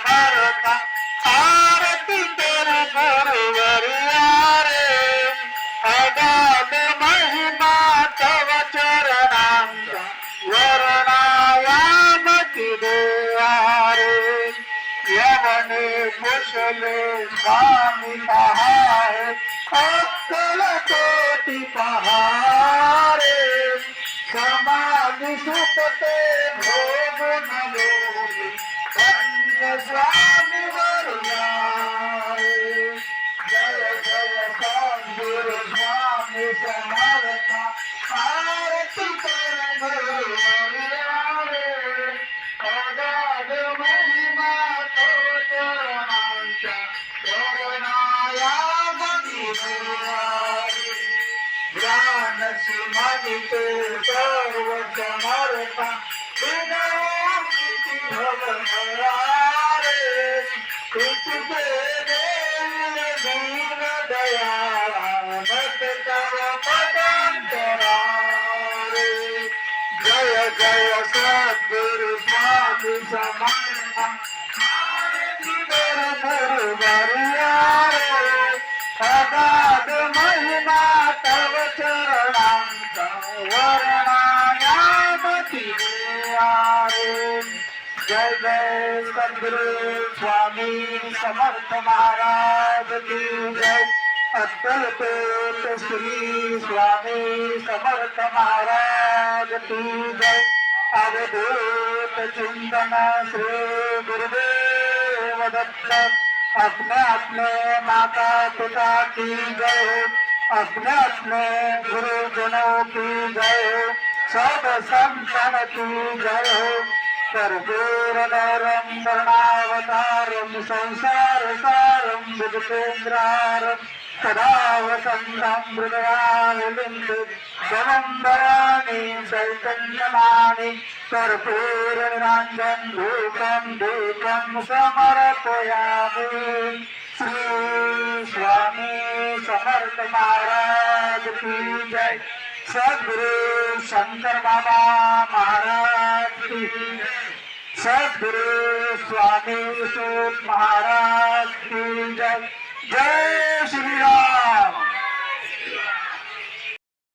समर्था आरती कर गुरुवरिया रे अगाध महिमा तव चरणांचा वर्णायामती देवा रे यवने कुशले स्वामी पहाय अक्कल कोटी पहारे समाधि सुखते भोग नलोगे धन्य स्वामी वरदारे जय जय सद्गुरु स्वामी समर्था आरती कर गुरुवरिया रे अगाध महिमा तो चरणांचा वर्णायामती देवा रे ज्ञान सिंहानिते सर्व समर्था विनोदिती भवनरा रे तुझे देव दीन दयाळा मत तव पदांतरा रे जय जय सद्गुरु स्वामी समर्था आरती कर गुरुवरिया रे अगाध महिमा तव चरणांचा वर्णायामती देवा रे जय जय सद्गुरु स्वामी समर्थ महाराज की जय अक्कल कोट श्री स्वामी समर्थ महाराज की जय अवधूत चिंतन श्री गुरुदेव दत्त अपने अपने माता पिता की जय हो अपने अपने गुरुजनों की जय हो सब संतन की जय हो कर्पूरनरं वर्णावतारं संसार सारं बुद्धेन्द्रारं सदा वसन्तं हृदयाविलिन्दि समन्दराणि चैतन्यमानि कर्पूरनिराञ्जनं धूपं दीपं समर्पयामि श्री स्वामी समर्थ महाराज की जय सद्गुरु शंकर बाबा महाराज की सद्गुरु स्वामी सूत महाराज की जय जय श्री राम।